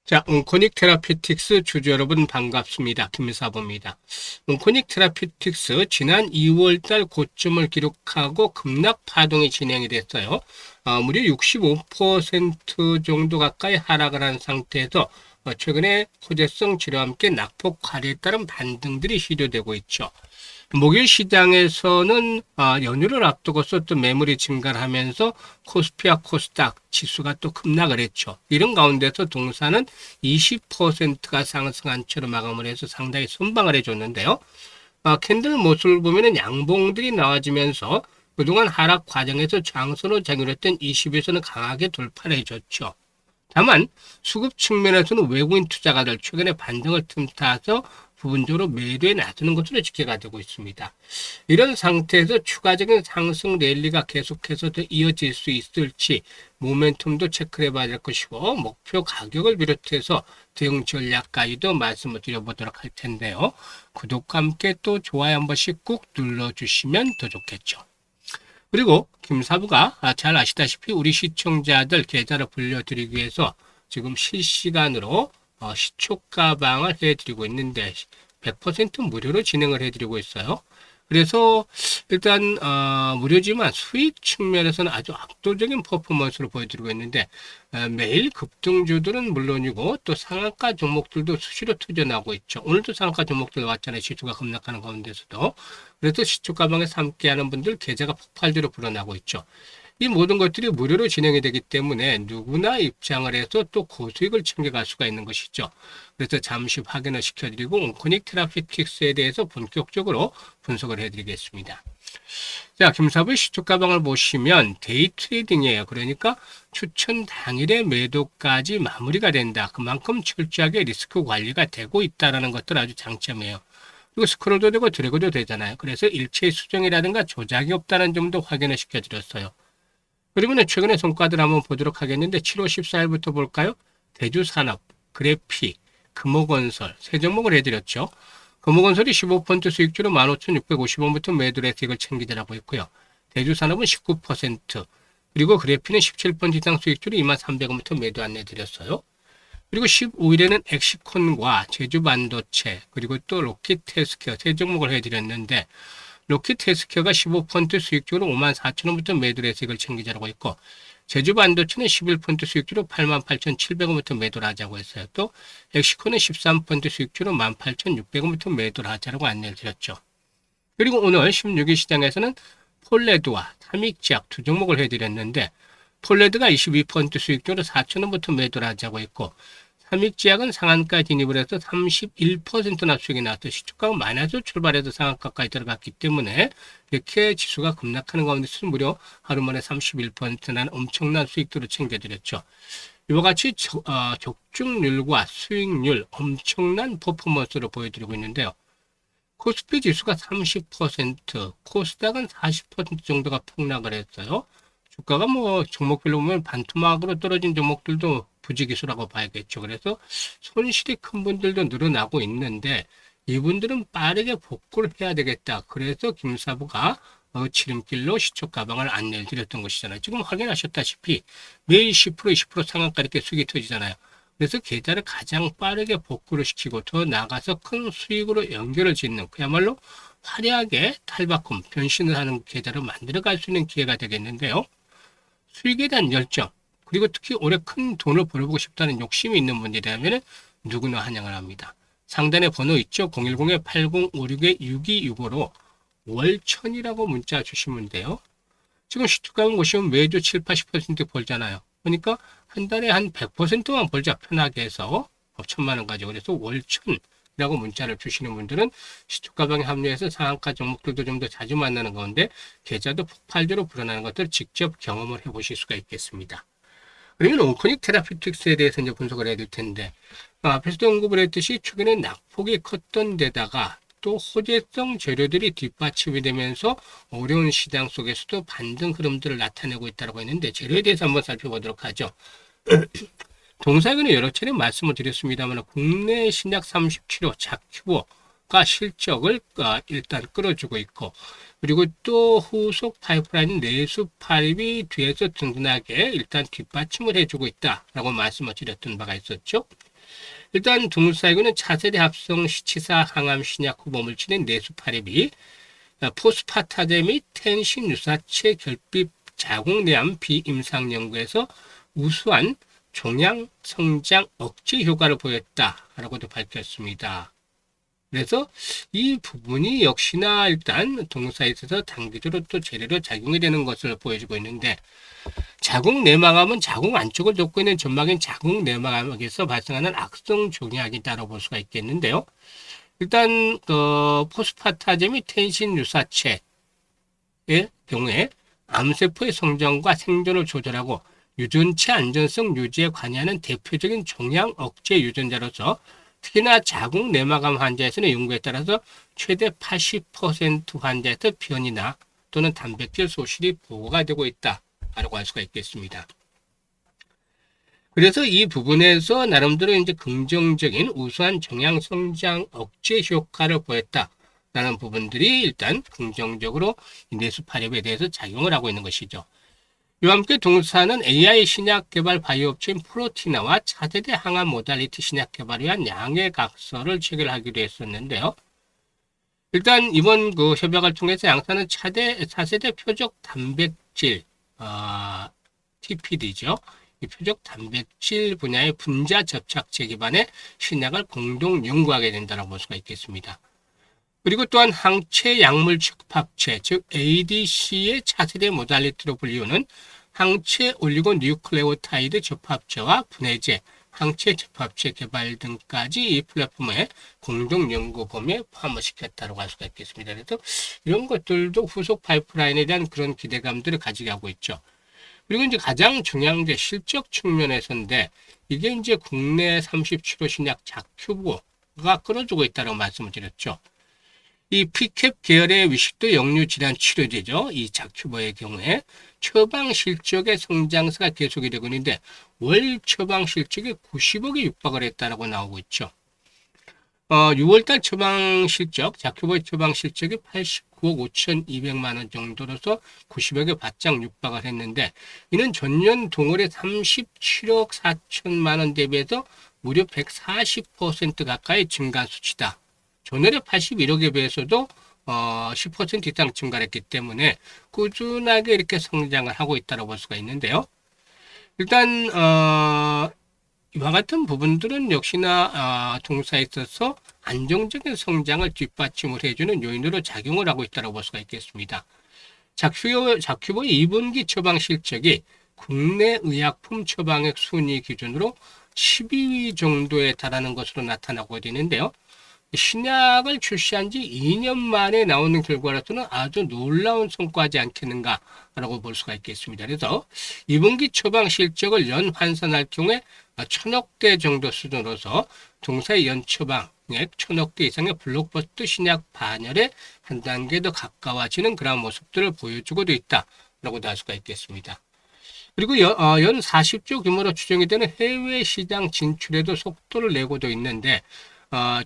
자, 온코닉 테라피틱스 주주 여러분 반갑습니다. 김사보입니다. 온코닉 테라피틱스 지난 2월달 고점을 기록하고 급락 파동이 진행이 됐어요. 무려 65% 정도 가까이 하락을 한 상태에서 최근에 호재성 치료와 함께 낙폭 과리에 따른 반등들이 시도되고 있죠. 목요일 시장에서는 연휴를 앞두고서 또 매물이 증가를 하면서 코스피와 코스닥 지수가 또 급락을 했죠. 이런 가운데서 동사는 20%가 상승한 채로 마감을 해서 상당히 선방을 해줬는데요. 캔들 모습을 보면은 양봉들이 나와지면서 그동안 하락 과정에서 장선으로 작용했던 20에서는 강하게 돌파를 해줬죠. 다만 수급 측면에서는 외국인 투자가들 최근에 반등을 틈타서 부분적으로 매도에 나서는 것으로 지켜가 되고 있습니다. 이런 상태에서 추가적인 상승 랠리가 계속해서 더 이어질 수 있을지 모멘텀도 체크를 해봐야 될 것이고 목표 가격을 비롯해서 대응 전략까지도 말씀을 드려보도록 할 텐데요. 구독과 함께 또 좋아요 한 번씩 꾹 눌러주시면 더 좋겠죠. 그리고 김사부가 잘 아시다시피 우리 시청자들 계좌를 불려드리기 위해서 지금 실시간으로 시초가방을 해드리고 있는데 100% 무료로 진행을 해드리고 있어요. 그래서 일단 무료지만 수익 측면에서는 아주 압도적인 퍼포먼스를 보여드리고 있는데 매일 급등주들은 물론이고 또 상한가 종목들도 수시로 터져나오고 있죠. 오늘도 상한가 종목들 왔잖아요. 지수가 급락하는 가운데서도. 그래서 시초가방에서 함께하는 분들 계좌가 폭발적으로 불어나고 있죠. 이 모든 것들이 무료로 진행이 되기 때문에 누구나 입장을 해서 또 고수익을 챙겨갈 수가 있는 것이죠. 그래서 잠시 확인을 시켜드리고 온코닉 테라피틱스에 대해서 본격적으로 분석을 해드리겠습니다. 자, 김사부의 시초가방을 보시면 데이 트레이딩이에요. 그러니까 추천 당일에 매도까지 마무리가 된다. 그만큼 철저하게 리스크 관리가 되고 있다는 것들 아주 장점이에요. 그리고 스크롤도 되고 드래그도 되잖아요. 그래서 일체 수정이라든가 조작이 없다는 점도 확인을 시켜드렸어요. 그러면 최근에 성과들 한번 보도록 하겠는데 7월 14일부터 볼까요? 대주산업, 그래픽, 금호건설 세 종목을 해드렸죠. 금호건설이 15% 수익주로 15,650원부터 매도를 수익을 챙기더라고 있고요. 대주산업은 19%, 그리고 그래픽은 17% 이상 수익주로 23,300원부터 매도 안내드렸어요. 그리고 15일에는 엑시콘과 제주반도체, 그리고 또 로킷헬스케어 세 종목을 해드렸는데 로킷헬스케어가 15% 수익주로 54,000원부터 매도를 수익을 챙기자라고 했고 제주반도체는 11% 수익주로 88,700원부터 매도를 하자고 했어요. 또 엑시콘은 13% 수익주로 18,600원부터 매도를 하자라고 안내를 드렸죠. 그리고 오늘 16일 시장에서는 폴레드와 삼익제약 두 종목을 해드렸는데 폴레드가 22% 수익주로 4,000원부터 매도를 하자고 했고 삼익제약은 상한가 진입을 해서 31%나 수익이 나왔죠. 시초가가 마이너스 출발해서 상한가까지 들어갔기 때문에 이렇게 지수가 급락하는 가운데서 무려 하루 만에 31%라는 엄청난 수익들을 챙겨드렸죠. 이와 같이 적중률과 수익률 엄청난 퍼포먼스를 보여드리고 있는데요. 코스피 지수가 30%, 코스닥은 40% 정도가 폭락을 했어요. 주가가 뭐 종목별로 보면 반토막으로 떨어진 종목들도 부지기수라고 봐야겠죠. 그래서 손실이 큰 분들도 늘어나고 있는데 이분들은 빠르게 복구를 해야 되겠다. 그래서 김사부가 지름길로 시초 가방을 안내를 드렸던 것이잖아요. 지금 확인하셨다시피 매일 10% 20% 상한가 이렇게 수익이 터지잖아요. 그래서 계좌를 가장 빠르게 복구를 시키고 더 나가서 큰 수익으로 연결을 짓는 그야말로 화려하게 탈바꿈 변신을 하는 계좌를 만들어갈 수 있는 기회가 되겠는데요. 수익에 대한 열정, 그리고 특히 올해 큰 돈을 벌어보고 싶다는 욕심이 있는 분들이라면 누구나 환영을 합니다. 상단에 번호 있죠? 010-8056-6265로 월천이라고 문자 주시면 돼요. 지금 시투강 보시면 매주 7, 80% 벌잖아요. 그러니까 한 달에 한 100%만 벌자 편하게 해서 1,000만 원 가지고 그래서 월천이라고 문자를 주시는 분들은 시투가방에 합류해서 상한가 종목들도 좀 더 자주 만나는 가운데 계좌도 폭발적으로 불어나는 것들을 직접 경험을 해보실 수가 있겠습니다. 그러면 온코닉 테라피틱스에 대해서 이제 분석을 해야 될 텐데 앞에서도 언급을 했듯이 최근에 낙폭이 컸던 데다가 또 호재성 재료들이 뒷받침이 되면서 어려운 시장 속에서도 반등 흐름들을 나타내고 있다고 했는데 재료에 대해서 한번 살펴보도록 하죠. 동사에는 여러 차례 말씀을 드렸습니다만 국내 신약 37호, 작큐버 수급과 실적을 일단 끌어주고 있고, 그리고 또 후속 파이프라인 내수 팔입이 뒤에서 든든하게 일단 뒷받침을 해주고 있다라고 말씀을 드렸던 바가 있었죠. 일단 동사이고는 차세대 합성 시치사 항암 신약 후보물질인 내수 팔입이 포스파타제 및 텐신 유사체 결핍 자궁내암 비임상 연구에서 우수한 종양 성장 억제 효과를 보였다라고도 밝혔습니다. 그래서 이 부분이 역시나 일단 동사에 있어서 단기적으로 또 제대로 작용이 되는 것을 보여주고 있는데, 자궁 내막암은 자궁 안쪽을 돕고 있는 점막인 자궁 내막암에서 발생하는 악성 종양이다라고 볼 수가 있겠는데요. 일단 포스파타제 및 텐신 유사체의 경우에 암세포의 성장과 생존을 조절하고 유전체 안전성 유지에 관여하는 대표적인 종양 억제 유전자로서 특히나 자궁 내막암 환자에서는 연구에 따라서 최대 80% 환자에서 변이나 또는 단백질 소실이 보고가 되고 있다라고 할 수가 있겠습니다. 그래서 이 부분에서 나름대로 이제 긍정적인 우수한 종양 성장 억제 효과를 보였다라는 부분들이 일단 긍정적으로 내수 팔입에 대해서 작용을 하고 있는 것이죠. 이와 함께 동사는 AI 신약 개발 바이오 업체인 프로티나와 차세대 항암 모달리티 신약 개발을 위한 양해 각서를 체결하기로 했었는데요. 일단 이번 그 협약을 통해서 양사는 4세대 표적 단백질 TPD죠. 이 표적 단백질 분야의 분자 접착제 기반의 신약을 공동 연구하게 된다고 볼 수가 있겠습니다. 그리고 또한 항체 약물 접합체, 즉 ADC의 차세대 모달리티로 불리우는 항체 올리고뉴클레오타이드 접합체와 분해제, 항체 접합체 개발 등까지 이 플랫폼에 공동 연구 범위에 포함을 시켰다고 할 수가 있겠습니다. 그래서 이런 것들도 후속 파이프라인에 대한 그런 기대감들을 가지게 하고 있죠. 그리고 이제 가장 중요한 게 실적 측면에서인데, 이게 이제 국내 37호 신약 자큐보가 끌어주고 있다고 말씀을 드렸죠. 이 피캡 계열의 위식도 역류 질환 치료제죠. 이 자큐보의 경우에 처방 실적의 성장세가 계속이 되고 있는데 월 처방 실적이 90억에 육박을 했다라고 나오고 있죠. 6월달 처방 실적, 자큐보의 처방 실적이 89억 5,200만 원 정도로서 90억에 바짝 육박을 했는데, 이는 전년 동월의 37억 4천만 원 대비해서 무려 140% 가까이 증가 수치다. 전월의 81억에 비해서도 10% 이상 증가를 했기 때문에 꾸준하게 이렇게 성장을 하고 있다고 볼 수가 있는데요. 일단 이와 같은 부분들은 역시나 동사에 있어서 안정적인 성장을 뒷받침을 해주는 요인으로 작용을 하고 있다고 볼 수가 있겠습니다. 자큐보의 2분기 처방 실적이 국내 의약품 처방액 순위 기준으로 12위 정도에 달하는 것으로 나타나고 있는데요. 신약을 출시한 지 2년 만에 나오는 결과로서는 아주 놀라운 성과지 않겠는가라고 볼 수가 있겠습니다. 그래서 2분기 처방 실적을 연 환산할 경우에 1,000억대 정도 수준으로서 동사의 연 처방액 1,000억대 이상의 블록버스터 신약 반열에 한 단계 더 가까워지는 그런 모습들을 보여주고도 있다라고도 할 수가 있겠습니다. 그리고 연 40조 규모로 추정이 되는 해외 시장 진출에도 속도를 내고도 있는데,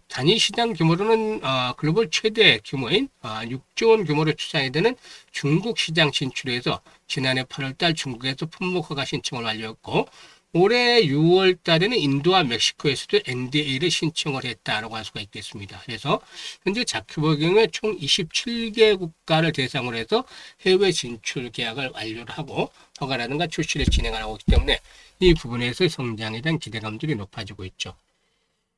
단위 시장 규모로는 글로벌 최대 규모인 6조 원 규모로 추산이 되는 중국 시장 진출에서 지난해 8월 달 중국에서 품목 허가 신청을 완료했고, 올해 6월 달에는 인도와 멕시코에서도 NDA를 신청을 했다라고 할 수가 있겠습니다. 그래서 현재 자큐보의 경우에 총 27개 국가를 대상으로 해서 해외 진출 계약을 완료를 하고 허가라든가 출시를 진행하고 있기 때문에 이 부분에서 성장에 대한 기대감들이 높아지고 있죠.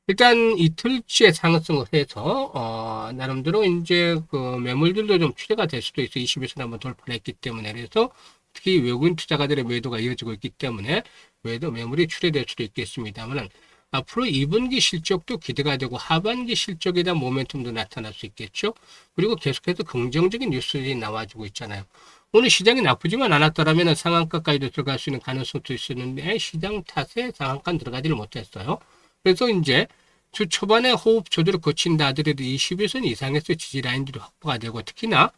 일단 이틀째 상승을 해서 나름대로 이제 그 매물들도 좀 추세가 될 수도 있어. 20일선 한번 돌파를 했기 때문에. 그래서 특히 외국인 투자가들의 매도가 이어지고 있기 때문에 매물이 출회될 수도 있겠습니다만, 앞으로 2분기 실적도 기대가 되고 하반기 실적에 대한 모멘텀도 나타날 수 있겠죠. 그리고 계속해서 긍정적인 뉴스들이 나와주고 있잖아요. 오늘 시장이 나쁘지만 않았더라면 상한가까지도 들어갈 수 있는 가능성도 있었는데 시장 탓에 상한가 들어가지를 못했어요. 그래서 이제 주 초반에 호흡 조절을 거친다 하더라도 21선 이상에서 지지 라인들이 확보가 되고, 특히나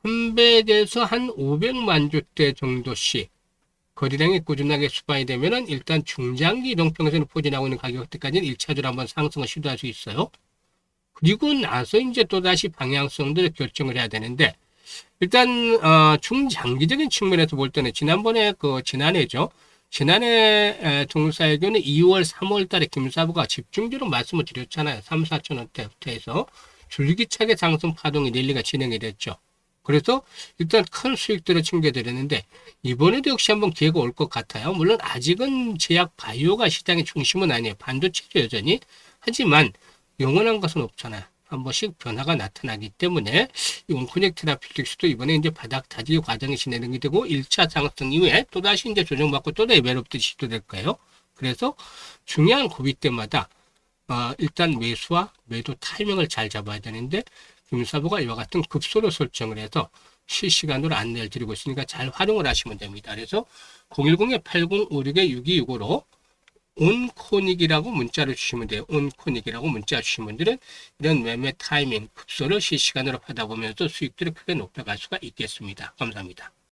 300에서 한 500만 주대 정도씩 거래량이 꾸준하게 수반이 되면은 일단 중장기 이동평선을 포진하고 있는 가격대까지는 1차적으로 한번 상승을 시도할 수 있어요. 그리고 나서 이제 또다시 방향성들을 결정을 해야 되는데, 일단 중장기적인 측면에서 볼 때는 지난번에 지난해죠. 지난해 동사회교는 2월, 3월 달에 김사부가 집중적으로 말씀을 드렸잖아요. 3, 4천 원대부터 해서 줄기차게 상승 파동이 랠리가 진행이 됐죠. 그래서 일단 큰 수익들을 챙겨드렸는데 이번에도 역시 한번 기회가 올 것 같아요. 물론 아직은 제약 바이오가 시장의 중심은 아니에요. 반도체죠 여전히. 하지만 영원한 것은 없잖아요. 한 번씩 변화가 나타나기 때문에 이 온코넥 테라피틱스도 이번에 이제 바닥 다지기 과정이 진행이 되고 1차 상승 이후에 또다시 이제 조정받고 또 레벨업들이 시도될 거예요. 그래서 중요한 고비 때마다 일단 매수와 매도 타이밍을 잘 잡아야 되는데 김사부가 이와 같은 급소로 설정을 해서 실시간으로 안내를 드리고 있으니까 잘 활용을 하시면 됩니다. 그래서 010-8056-6265로 온코닉이라고 문자를 주시면 돼요. 온코닉이라고 문자 주신 분들은 이런 매매 타이밍 급소를 실시간으로 받아보면서 수익들을 크게 높여갈 수가 있겠습니다. 감사합니다.